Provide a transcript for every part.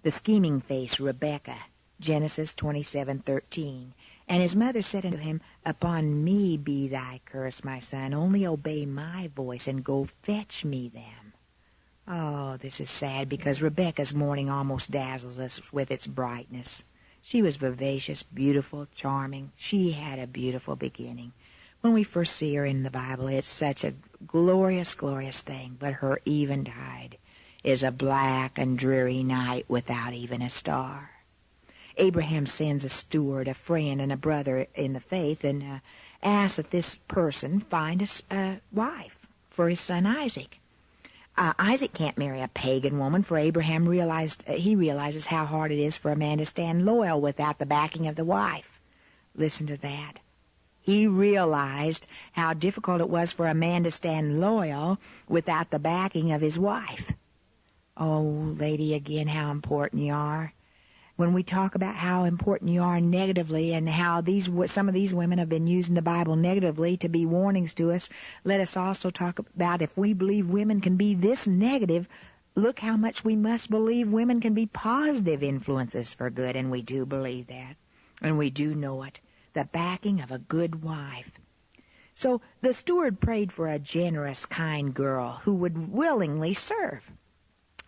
the scheming face Rebekah, Genesis 27:13. And his mother said unto him, Upon me be thy curse, my son. Only obey my voice and go fetch me them. Oh, this is sad, because Rebekah's morning almost dazzles us with its brightness. She was vivacious, beautiful, charming. She had a beautiful beginning. When we first see her in the Bible, it's such a glorious, glorious thing. But her eventide is a black and dreary night without even a star. Abraham sends a steward, a friend, and a brother in the faith, and asks that this person find a wife for his son Isaac. Isaac can't marry a pagan woman, for Abraham realizes how hard it is for a man to stand loyal without the backing of the wife. Listen to that. He realized how difficult it was for a man to stand loyal without the backing of his wife. Oh, lady, again, how important you are. When we talk about how important you are negatively and how some of these women have been using the Bible negatively to be warnings to us, let us also talk about, if we believe women can be this negative, look how much we must believe women can be positive influences for good, and we do believe that, and we do know it, the backing of a good wife. So the steward prayed for a generous, kind girl who would willingly serve.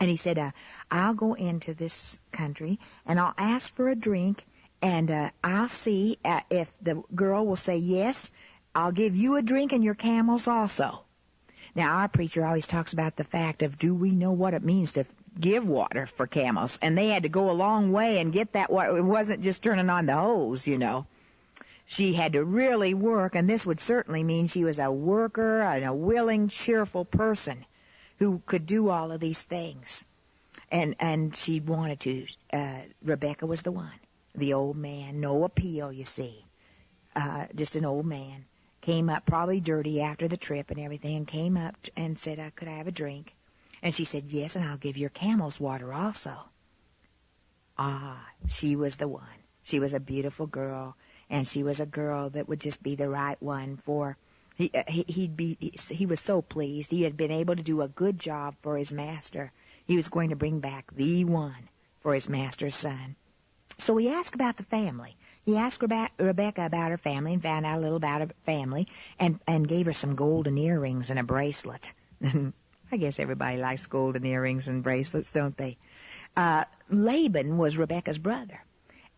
And he said, I'll go into this country, and I'll ask for a drink, and I'll see if the girl will say yes. I'll give you a drink and your camels also. Now, our preacher always talks about the fact of, do we know what it means to give water for camels? And they had to go a long way and get that water. It wasn't just turning on the hose, you know. She had to really work, and this would certainly mean she was a worker and a willing, cheerful person who could do all of these things. And she wanted to. Rebekah was the one. The old man, no appeal, you see. Just an old man. Came up probably dirty after the trip and everything, and came up and said, could I have a drink? And she said, yes, and I'll give your camels water also. She was the one. She was a beautiful girl, and she was a girl that would just be the right one for... He was so pleased. He had been able to do a good job for his master. He was going to bring back the one for his master's son. So he asked about the family. He asked Rebekah about her family and found out a little about her family and gave her some golden earrings and a bracelet. I guess everybody likes golden earrings and bracelets, don't they? Laban was Rebekah's brother.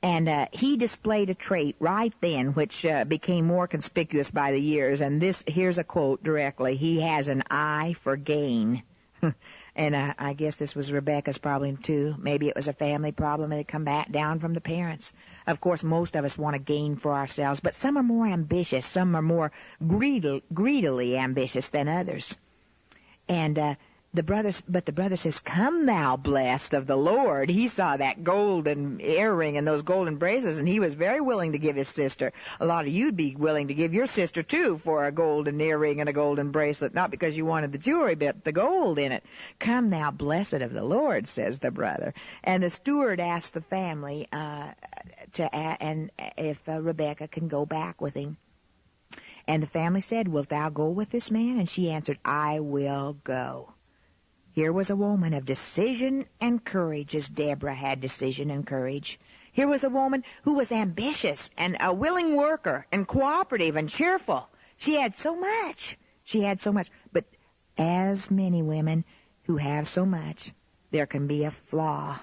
And he displayed a trait right then which became more conspicuous by the years. And here's a quote directly. He has an eye for gain. And I guess this was Rebekah's problem, too. Maybe it was a family problem that had come back down from the parents. Of course, most of us want to gain for ourselves, but some are more ambitious. Some are more greedily ambitious than others. And the brother says, come thou blessed of the Lord. He saw that golden earring and those golden bracelets, and he was very willing to give his sister. A lot of you'd be willing to give your sister, too, for a golden earring and a golden bracelet, not because you wanted the jewelry, but the gold in it. Come thou blessed of the Lord, says the brother. And the steward asked the family if Rebekah can go back with him. And the family said, wilt thou go with this man? And she answered, I will go. Here was a woman of decision and courage, as Deborah had decision and courage. Here was a woman who was ambitious and a willing worker and cooperative and cheerful. She had so much. But as many women who have so much, there can be a flaw.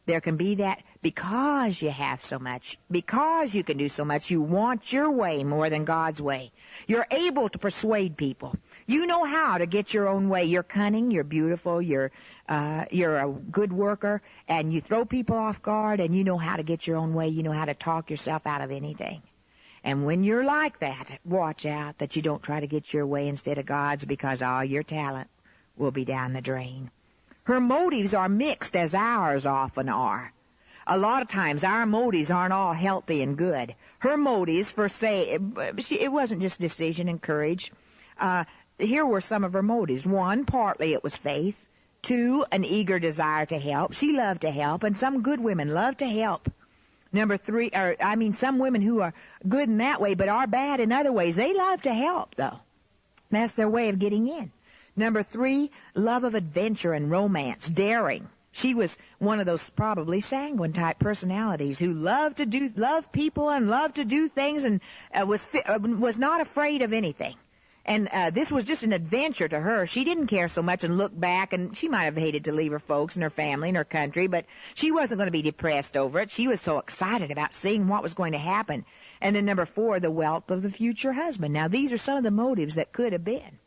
There can be that because you have so much, because you can do so much, you want your way more than God's way. You're able to persuade people. You know how to get your own way. You're cunning, you're beautiful, you're a good worker, and you throw people off guard, and you know how to get your own way. You know how to talk yourself out of anything. And when you're like that, watch out that you don't try to get your way instead of God's, because all your talent will be down the drain. Her motives are mixed, as ours often are. A lot of times our motives aren't all healthy and good. Her motives it wasn't just decision and courage. Here were some of her motives. 1, partly it was faith. 2, an eager desire to help. She loved to help, and some good women love to help. Number 3, some women who are good in that way but are bad in other ways, they love to help, though. That's their way of getting in. Number 3, love of adventure and romance, daring. She was one of those probably sanguine type personalities who loved people and loved to do things, and was not afraid of anything. And this was just an adventure to her. She didn't care so much and look back, and she might have hated to leave her folks and her family and her country, but she wasn't going to be depressed over it. She was so excited about seeing what was going to happen. And then number 4, the wealth of the future husband. Now, these are some of the motives that could have been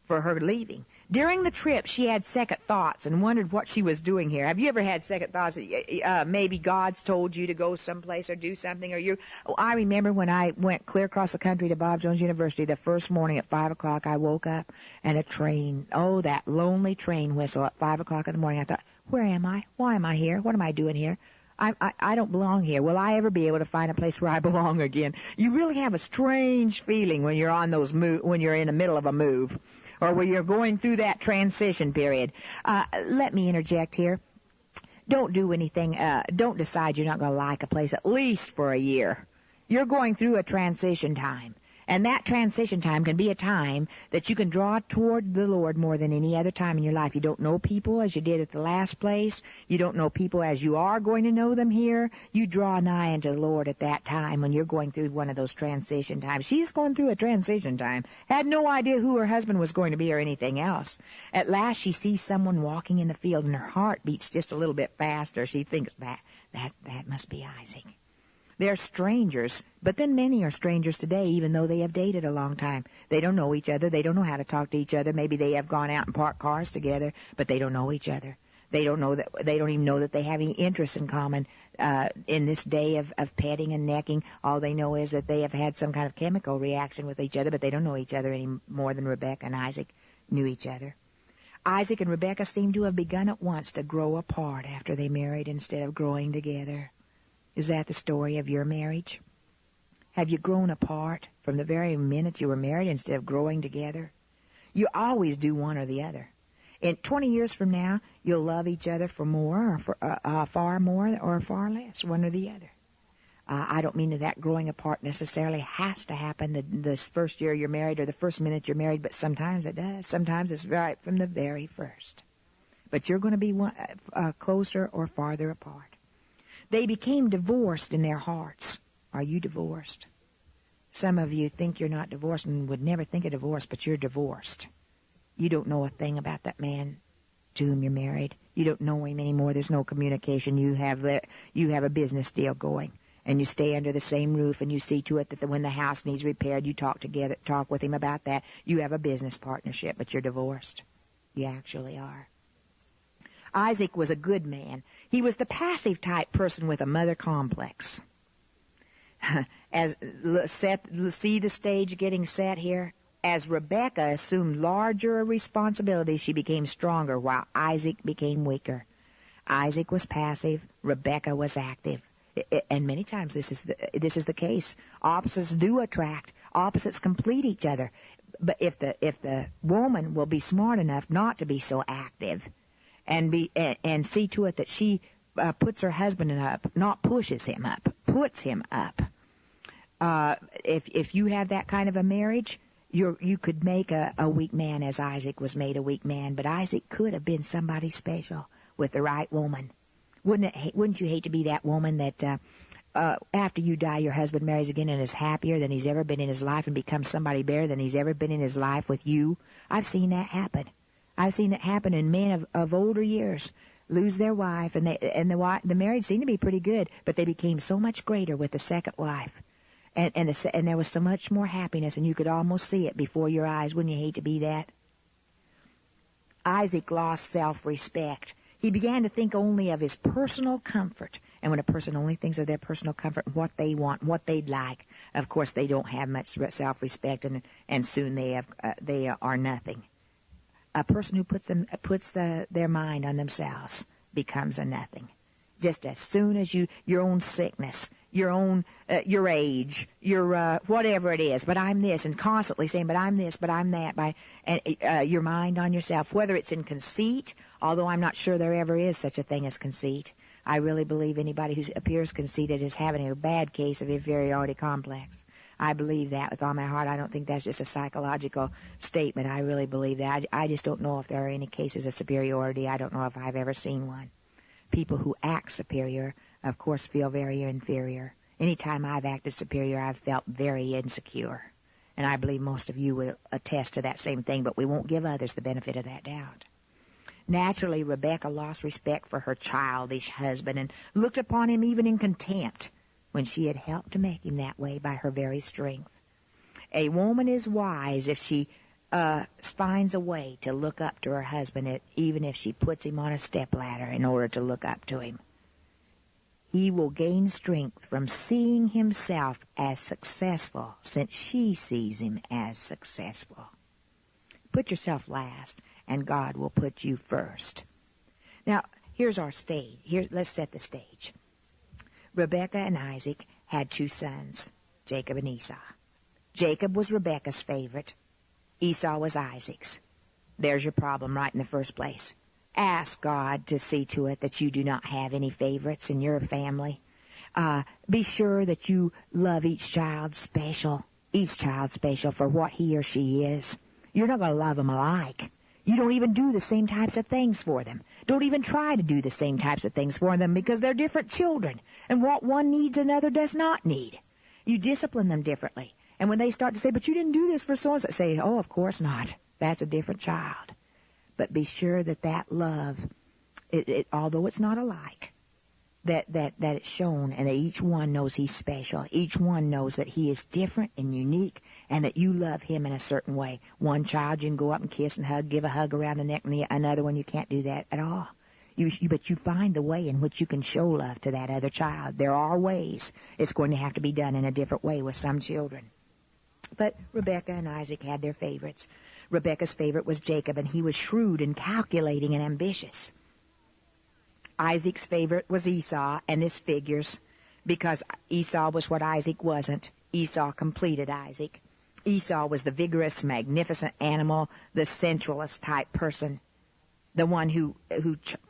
for her leaving. During the trip, she had second thoughts and wondered what she was doing here. Have you ever had second thoughts? Maybe God's told you to go someplace or do something, or I remember when I went clear across the country to Bob Jones University, the first morning at 5 o'clock, I woke up and a train, that lonely train whistle at 5 o'clock in the morning. I thought, where am I? Why am I here? What am I doing here? I don't belong here. Will I ever be able to find a place where I belong again? You really have a strange feeling when you're on when you're in the middle of a move, or when you're going through that transition period. Let me interject here. Don't do anything. Don't decide you're not going to like a place at least for a year. You're going through a transition time. And that transition time can be a time that you can draw toward the Lord more than any other time in your life. You don't know people as you did at the last place. You don't know people as you are going to know them here. You draw nigh unto the Lord at that time when you're going through one of those transition times. She's going through a transition time. Had no idea who her husband was going to be or anything else. At last she sees someone walking in the field, and her heart beats just a little bit faster. She thinks, that must be Isaac. They're strangers, but then many are strangers today, even though they have dated a long time. They don't know each other. They don't know how to talk to each other. Maybe they have gone out and parked cars together, but they don't know each other. They don't even know that they have any interests in common in this day of petting and necking. All they know is that they have had some kind of chemical reaction with each other, but they don't know each other any more than Rebekah and Isaac knew each other. Isaac and Rebekah seem to have begun at once to grow apart after they married instead of growing together. Is that the story of your marriage? Have you grown apart from the very minute you were married instead of growing together? You always do one or the other. In 20 years from now, you'll love each other for more, or for far more, or far less, one or the other. I don't mean that growing apart necessarily has to happen this first year you're married or the first minute you're married, but sometimes it does. Sometimes it's right from the very first. But you're going to be closer or farther apart. They became divorced in their hearts. Are you divorced? Some of you think you're not divorced and would never think of divorce, but you're divorced. You don't know a thing about that man to whom you're married. You don't know him anymore. There's no communication. You have a business deal going, and you stay under the same roof, and you see to it that when the house needs repaired, you talk with him about that. You have a business partnership, but you're divorced. You actually are. Isaac was a good man. He was the passive type person with a mother complex. See the stage getting set here? As Rebekah assumed larger responsibilities, she became stronger, while Isaac became weaker. Isaac was passive. Rebekah was active. And many times this is the case. Opposites do attract. Opposites complete each other. But if the woman will be smart enough not to be so active, and see to it that she puts her husband up, not pushes him up, puts him up. If you have that kind of a marriage, you could make a weak man as Isaac was made a weak man, but Isaac could have been somebody special with the right woman. Wouldn't you hate to be that woman that after you die, your husband marries again and is happier than he's ever been in his life and becomes somebody better than he's ever been in his life with you? I've seen that happen. I've seen it happen in men of older years lose their wife, and the marriage seemed to be pretty good, but they became so much greater with the second wife, and there was so much more happiness, and you could almost see it before your eyes. Wouldn't you hate to be that? Isaac lost self-respect. He began to think only of his personal comfort, and when a person only thinks of their personal comfort, what they want, what they'd like, of course they don't have much self-respect, and soon they are nothing. A person who puts their mind on themselves becomes a nothing. Just as soon as your own sickness, your age, your whatever it is, but I'm this, and constantly saying, but I'm this, but I'm that, your mind on yourself, whether it's in conceit, although I'm not sure there ever is such a thing as conceit. I really believe anybody who appears conceited is having a bad case of inferiority complex. I believe that with all my heart. I don't think that's just a psychological statement. I really believe that. I just don't know if there are any cases of superiority. I don't know if I've ever seen one. People who act superior, of course, feel very inferior. Anytime I've acted superior, I've felt very insecure. And I believe most of you will attest to that same thing, but we won't give others the benefit of that doubt. Naturally, Rebekah lost respect for her childish husband and looked upon him even in contempt when she had helped to make him that way by her very strength. A woman is wise if she finds a way to look up to her husband, even if she puts him on a stepladder in order to look up to him. He will gain strength from seeing himself as successful since she sees him as successful. Put yourself last, and God will put you first. Now, here's our stage. Let's set the stage. Rebekah and Isaac had 2 sons, Jacob and Esau. Jacob was Rebekah's favorite. Esau was Isaac's. There's your problem right in the first place. Ask God to see to it that you do not have any favorites in your family. Be sure that you love each child special for what he or she is. You're not going to love them alike. You don't even do the same types of things for them. Don't even try to do the same types of things for them because they're different children. And what one needs, another does not need. You discipline them differently. And when they start to say, but you didn't do this for so-and-so, say, oh, of course not. That's a different child. But be sure that love, although it's not alike, that it's shown and that each one knows he's special. Each one knows that he is different and unique and that you love him in a certain way. One child you can go up and kiss and hug, give a hug around the neck, and another one you can't do that at all. But you find the way in which you can show love to that other child. There are ways. It's going to have to be done in a different way with some children. But Rebekah and Isaac had their favorites. Rebekah's favorite was Jacob, and he was shrewd and calculating and ambitious. Isaac's favorite was Esau, and this figures because Esau was what Isaac wasn't. Esau completed Isaac. Esau was the vigorous, magnificent animal, the sensualist type person, the one who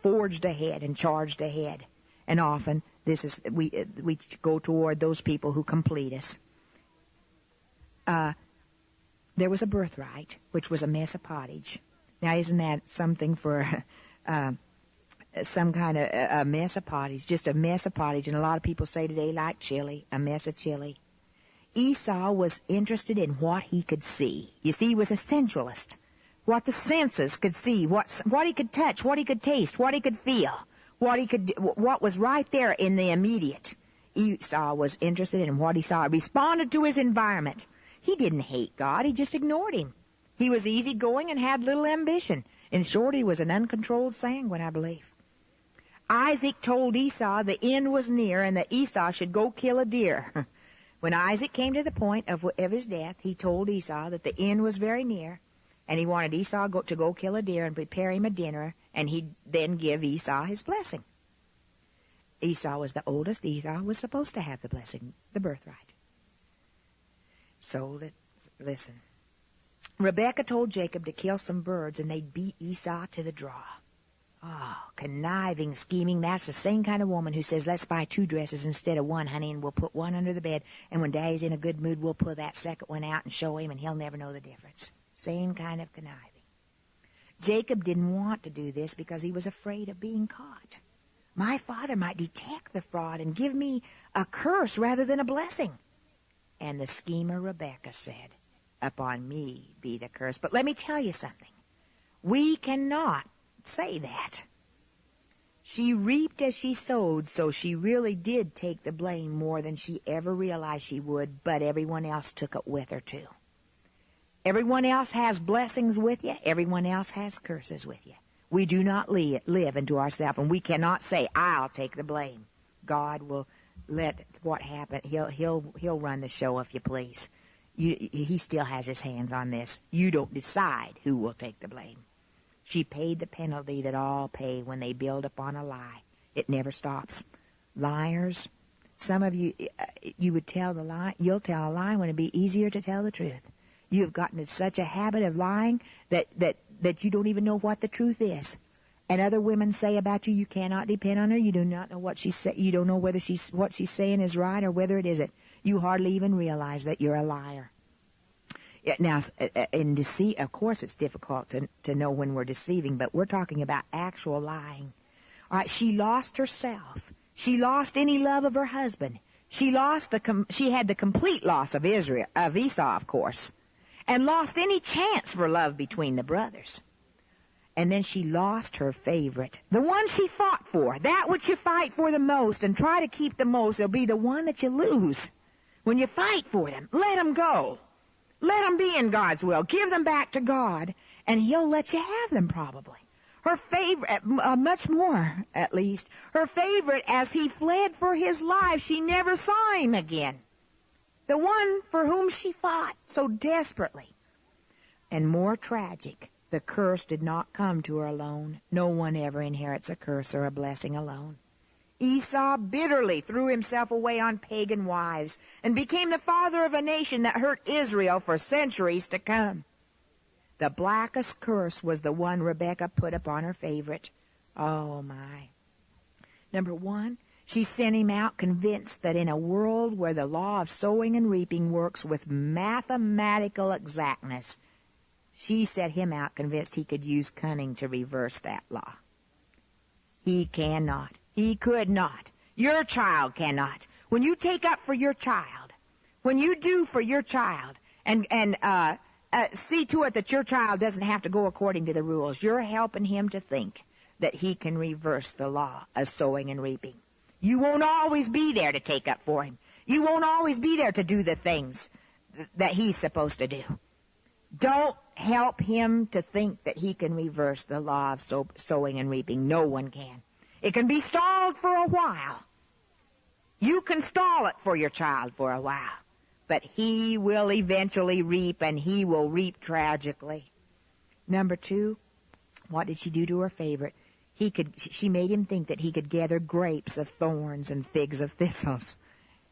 forged ahead and charged ahead. And often we go toward those people who complete us. There was a birthright, which was a mess of pottage. Now, isn't that something for some kind of a mess of pottage, just a mess of pottage? And a lot of people say today, like chili, a mess of chili. Esau was interested in what he could see. You see, he was a sensualist. What the senses could see, what he could touch, what he could taste, what he could feel, what was right there in the immediate. Esau was interested in what he saw, responded to his environment. He didn't hate God, he just ignored him. He was easygoing and had little ambition. In short, he was an uncontrolled sanguine, I believe. Isaac told Esau the end was near and that Esau should go kill a deer. When Isaac came to the point of his death, he told Esau that the end was very near, and he wanted Esau to go kill a deer and prepare him a dinner, and he'd then give Esau his blessing. Esau was the oldest. Esau was supposed to have the blessing, the birthright. So, listen. Rebekah told Jacob to kill some birds, and they'd beat Esau to the draw. Oh, conniving, scheming. That's the same kind of woman who says, let's buy 2 dresses instead of 1, honey, and we'll put one under the bed, and when Daddy's in a good mood, we'll pull that second one out and show him, and he'll never know the difference. Same kind of conniving. Jacob didn't want to do this because he was afraid of being caught. My father might detect the fraud and give me a curse rather than a blessing. And the schemer Rebekah said, upon me be the curse. But let me tell you something. We cannot say that. She reaped as she sowed, so she really did take the blame more than she ever realized she would, but everyone else took it with her too. Everyone else has blessings with you. Everyone else has curses with you. We do not live into ourselves, and we cannot say, I'll take the blame. God will let what happened. He'll run the show if you please. He still has his hands on this. You don't decide who will take the blame. She paid the penalty that all pay when they build upon a lie. It never stops. Liars. Some of you, you would tell the lie. You'll tell a lie when it'd be easier to tell the truth. You have gotten into such a habit of lying that you don't even know what the truth is. And other women say about you, you cannot depend on her. You do not know what she say. You don't know whether what she's saying is right or whether it isn't. You hardly even realize that you're a liar. Now, in deceit, of course, it's difficult to know when we're deceiving, but we're talking about actual lying. All right, she lost herself. She lost any love of her husband. She had the complete loss of Esau, of course, and lost any chance for love between the brothers. And then she lost her favorite, the one she fought for. That which you fight for the most and try to keep the most will be the one that you lose. When you fight for them, let them go. Let them be in God's will. Give them back to God, and He'll let you have them probably. Her favorite, much more at least, her favorite as he fled for his life, she never saw him again. The one for whom she fought so desperately. And more tragic, the curse did not come to her alone. No one ever inherits a curse or a blessing alone. Esau bitterly threw himself away on pagan wives and became the father of a nation that hurt Israel for centuries to come. The blackest curse was the one Rebekah put upon her favorite. Oh, my. Number one, she sent him out convinced that in a world where the law of sowing and reaping works with mathematical exactness, she set him out convinced he could use cunning to reverse that law. He cannot. He could not. Your child cannot. When you take up for your child, when you do for your child, and see to it that your child doesn't have to go according to the rules, you're helping him to think that he can reverse the law of sowing and reaping. You won't always be there to take up for him. You won't always be there to do the things that he's supposed to do. Don't help him to think that he can reverse the law of sowing and reaping. No one can. It can be stalled for a while. You can stall it for your child for a while. But he will eventually reap, and he will reap tragically. Number two, what did she do to her favorite? She made him think that he could gather grapes of thorns and figs of thistles.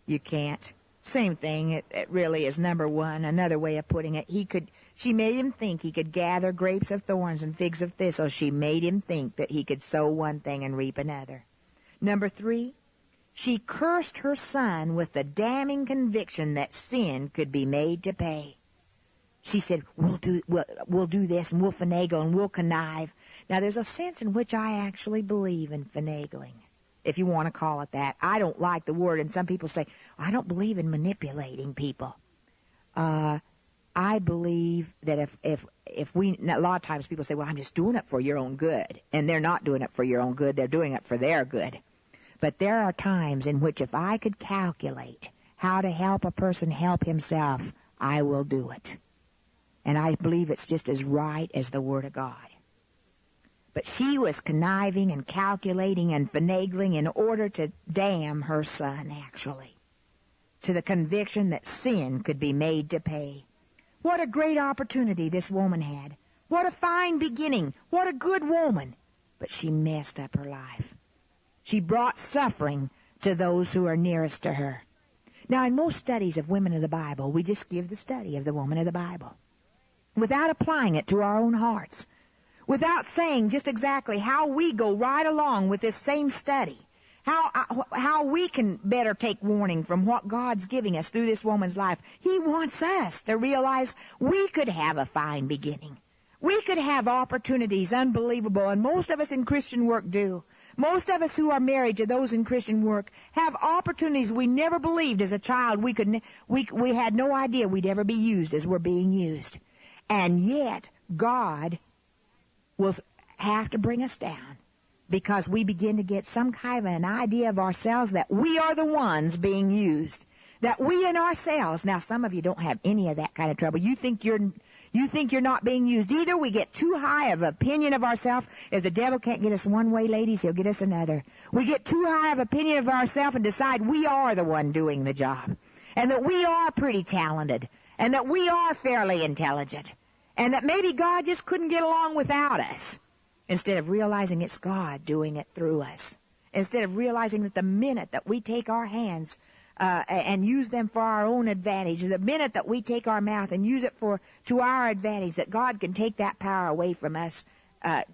You can't. Same thing. It really is number one. Another way of putting it, she made him think he could gather grapes of thorns and figs of thistles. She made him think that he could sow one thing and reap another. Number three, she cursed her son with the damning conviction that sin could be made to pay. She said, we'll do this, and we'll finagle, and we'll connive. Now, there's a sense in which I actually believe in finagling, if you want to call it that. I don't like the word, and some people say, I don't believe in manipulating people. I believe that if we, a lot of times people say, well, I'm just doing it for your own good. And they're not doing it for your own good. They're doing it for their good. But there are times in which if I could calculate how to help a person help himself, I will do it. And I believe it's just as right as the Word of God. But she was conniving and calculating and finagling in order to damn her son, actually, to the conviction that sin could be made to pay. What a great opportunity this woman had. What a fine beginning. What a good woman. But she messed up her life. She brought suffering to those who are nearest to her. Now, in most studies of women of the Bible, we just give the study of the woman of the Bible without applying it to our own hearts, without saying just exactly how we go right along with this same study, how we can better take warning from what God's giving us through this woman's life. He wants us to realize we could have a fine beginning. We could have opportunities unbelievable, and most of us in Christian work do. Most of us who are married to those in Christian work have opportunities we never believed as a child we had no idea we'd ever be used as we're being used. And yet, God will have to bring us down because we begin to get some kind of an idea of ourselves that we are the ones being used, that we in ourselves. Now, some of you don't have any of that kind of trouble. You think you're not being used. Either we get too high of opinion of ourselves. If the devil can't get us one way, ladies, he'll get us another. We get too high of opinion of ourselves and decide we are the one doing the job, and that we are pretty talented, and that we are fairly intelligent, and that maybe God just couldn't get along without us, instead of realizing it's God doing it through us, instead of realizing that the minute that we take our hands and use them for our own advantage, the minute that we take our mouth and use it to our advantage, that God can take that power away from us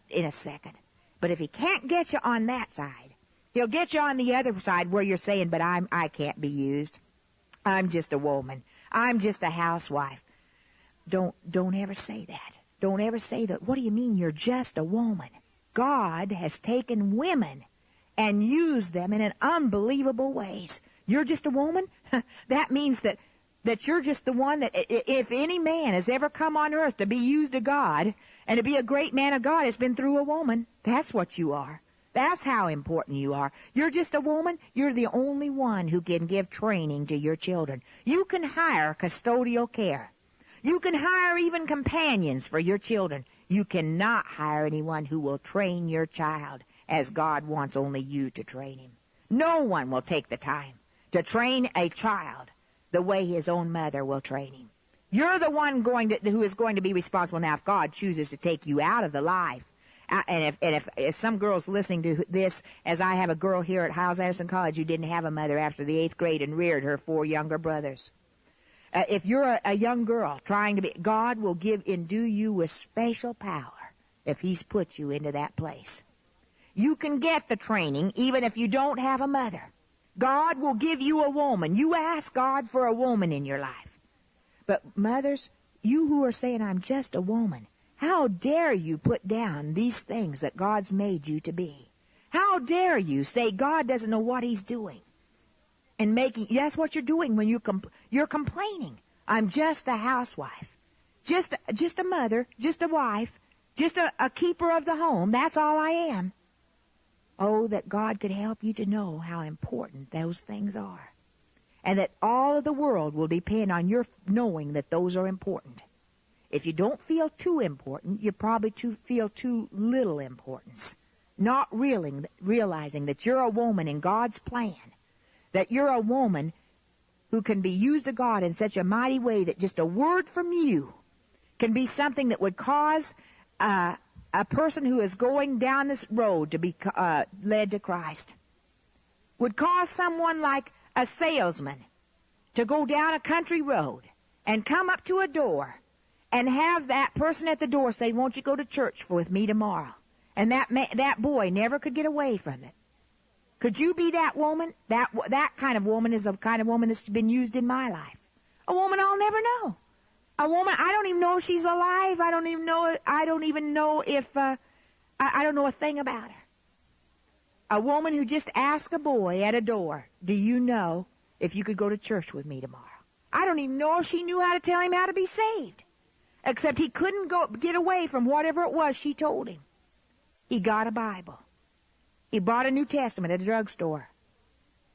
in a second. But if he can't get you on that side, he'll get you on the other side where you're saying, but I can't be used. I'm just a woman. I'm just a housewife. Don't ever say that. Don't ever say that. What do you mean you're just a woman? God has taken women and use them in an unbelievable ways. You're just a woman? That means that you're just the one that, if any man has ever come on earth to be used of God and to be a great man of God, it's been through a woman. That's what you are. That's how important you are. You're just a woman. You're the only one who can give training to your children. You can hire custodial care. You can hire even companions for your children. You cannot hire anyone who will train your child as God wants only you to train him. No one will take the time to train a child the way his own mother will train him. You're the one who is going to be responsible. Now, if God chooses to take you out of the life, and if some girls listening to this, as I have a girl here at Hyles-Anderson College who didn't have a mother after the 8th grade and reared her 4 younger brothers. If you're a young girl trying to be, God will endue you with special power if he's put you into that place. You can get the training even if you don't have a mother. God will give you a woman. You ask God for a woman in your life. But mothers, you who are saying, I'm just a woman, how dare you put down these things that God's made you to be? How dare you say God doesn't know what he's doing? And that's what you're doing when you're complaining. I'm just a housewife, just a mother, just a wife, just a keeper of the home. That's all I am. Oh, that God could help you to know how important those things are. And that all of the world will depend on your knowing that those are important. If you don't feel too important, you probably feel too little importance. Not realizing that you're a woman in God's plan. That you're a woman who can be used of God in such a mighty way that just a word from you can be something that would cause a person who is going down this road to be led to Christ. Would cause someone like a salesman to go down a country road and come up to a door and have that person at the door say, won't you go to church with me tomorrow? And that boy never could get away from it. Could you be that woman? That kind of woman is the kind of woman that's been used in my life. A woman I'll never know. A woman, I don't even know if she's alive. I don't even know if, I don't know a thing about her. A woman who just asked a boy at a door, do you know if you could go to church with me tomorrow? I don't even know if she knew how to tell him how to be saved. Except he couldn't get away from whatever it was she told him. He got a Bible. He bought a New Testament at a drugstore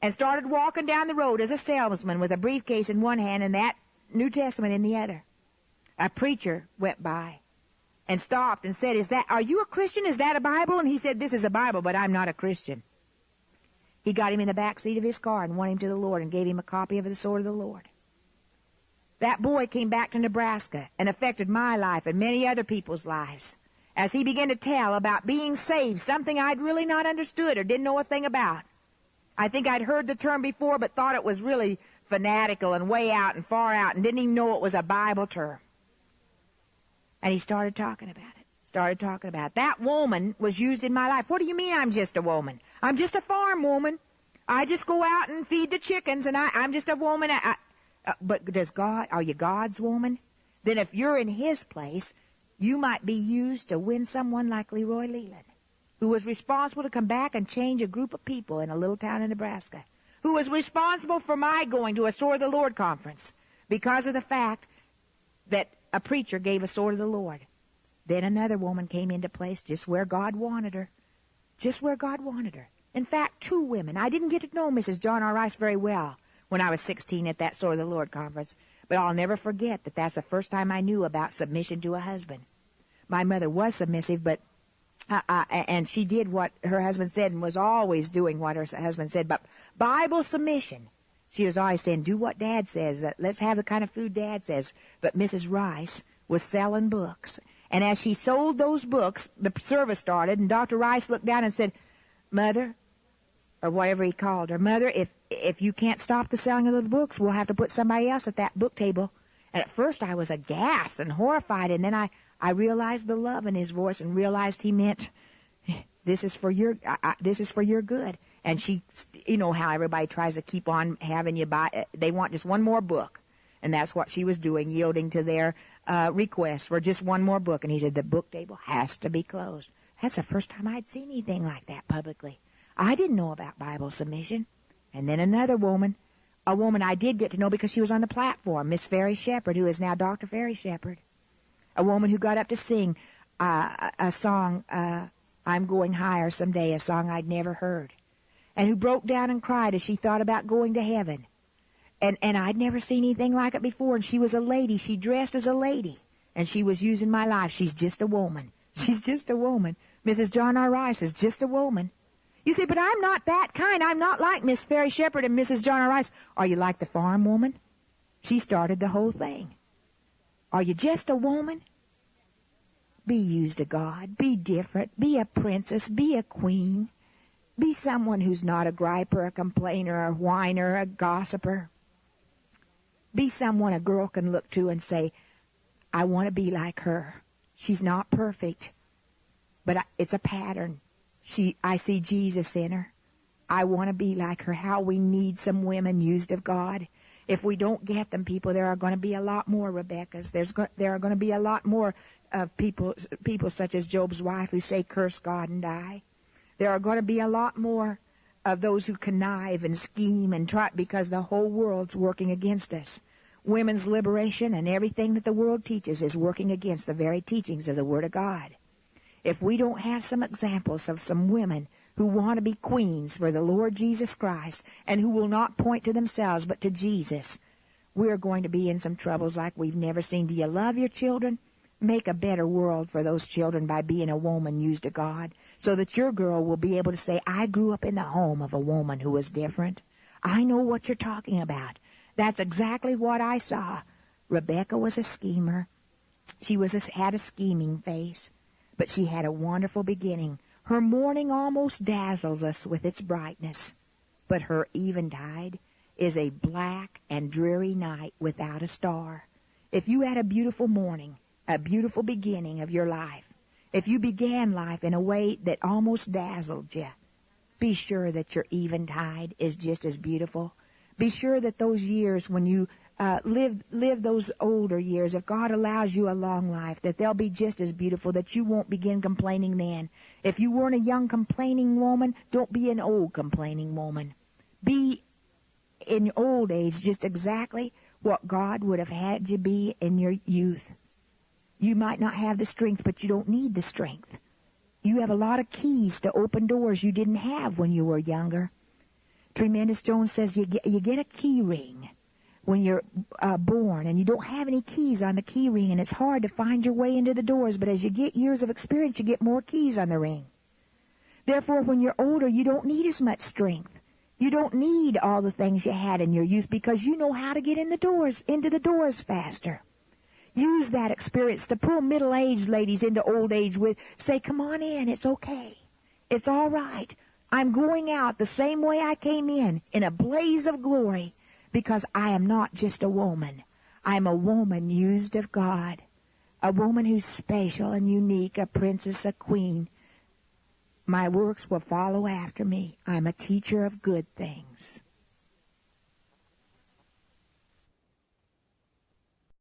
and started walking down the road as a salesman with a briefcase in one hand and that New Testament in the other. A preacher went by and stopped and said, are you a Christian? Is that a Bible? And he said, this is a Bible, but I'm not a Christian. He got him in the back seat of his car and won him to the Lord and gave him a copy of the Sword of the Lord. That boy came back to Nebraska and affected my life and many other people's lives as he began to tell about being saved, something I'd really not understood or didn't know a thing about. I think I'd heard the term before but thought it was really fanatical and way out and far out and didn't even know it was a Bible term. And he started talking about it. That woman was used in my life. What do you mean I'm just a woman? I'm just a farm woman. I just go out and feed the chickens and I'm just a woman. But are you God's woman? Then if you're in his place, you might be used to win someone like Leroy Leland, who was responsible to come back and change a group of people in a little town in Nebraska, who was responsible for my going to a Sword of the Lord conference because of the fact that a preacher gave a Sword of the Lord. Then another woman came into place just where God wanted her. Just where God wanted her. In fact, 2 women. I didn't get to know Mrs. John R. Rice very well when I was 16 at that Sword of the Lord conference, but I'll never forget that that's the first time I knew about submission to a husband. My mother was submissive, but and she did what her husband said and was always doing what her husband said. But Bible submission, she was always saying, do what Dad says. Let's have the kind of food Dad says. But Mrs. Rice was selling books. And as she sold those books, the service started, and Dr. Rice looked down and said, Mother, or whatever he called her, Mother, if you can't stop the selling of the books, we'll have to put somebody else at that book table. And at first I was aghast and horrified, and then I realized the love in his voice and realized he meant, this is for your good. And she, you know how everybody tries to keep on having you buy, they want just one more book. And that's what she was doing, yielding to their request for just one more book. And he said, the book table has to be closed. That's the first time I'd seen anything like that publicly. I didn't know about Bible submission. And then another woman, a woman I did get to know because she was on the platform, Miss Ferry Shepherd, who is now Dr. Ferry Shepherd. A woman who got up to sing a song, I'm Going Higher Someday, a song I'd never heard. And who broke down and cried as she thought about going to heaven. And I'd never seen anything like it before. And she was a lady. She dressed as a lady. And she was using my life. She's just a woman. She's just a woman. Mrs. John R. Rice is just a woman. You say, but I'm not that kind. I'm not like Miss Ferry Shepherd and Mrs. John R. Rice. Are you like the farm woman? She started the whole thing. Are you just a woman? Be used of God. Be different. Be a princess. Be a queen. Be someone who's not a griper, a complainer, a whiner, a gossiper. Be someone a girl can look to and say, I want to be like her. She's not perfect, but it's a pattern. I see Jesus in her. I want to be like her. How we need some women used of God. If we don't get them, people, there are going to be a lot more Rebekahs. There are going to be a lot more people such as Job's wife who say, curse God and die. There are going to be a lot more of those who connive and scheme and try, because the whole world's working against us. Women's liberation and everything that the world teaches is working against the very teachings of the Word of God. If we don't have some examples of some women who want to be queens for the Lord Jesus Christ and who will not point to themselves but to Jesus, we're going to be in some troubles like we've never seen. Do you love your children? Make a better world for those children by being a woman used of God, so that your girl will be able to say, I grew up in the home of a woman who was different. I know what you're talking about. That's exactly what I saw. Rebekah was a schemer. She had a scheming face, but she had a wonderful beginning. Her morning almost dazzles us with its brightness, but her eventide is a black and dreary night without a star. If you had a beautiful morning, a beautiful beginning of your life, if you began life in a way that almost dazzled you, be sure that your eventide is just as beautiful. Be sure that those years when you live those older years, if God allows you a long life, that they'll be just as beautiful, that you won't begin complaining then. If you weren't a young complaining woman, don't be an old complaining woman. Be in old age just exactly what God would have had you be in your youth. You might not have the strength, but you don't need the strength. You have a lot of keys to open doors you didn't have when you were younger. Tremendous Jones says you get a key ring when you're born, and you don't have any keys on the key ring, and it's hard to find your way into the doors, but as you get years of experience, you get more keys on the ring. Therefore, when you're older, you don't need as much strength. You don't need all the things you had in your youth because you know how to get into the doors faster. Use that experience to pull middle-aged ladies into old age with. Say, come on in, it's okay. It's all right. I'm going out the same way I came in a blaze of glory, because I am not just a woman. I'm a woman used of God, a woman who's special and unique, a princess, a queen. My works will follow after me. I'm a teacher of good things.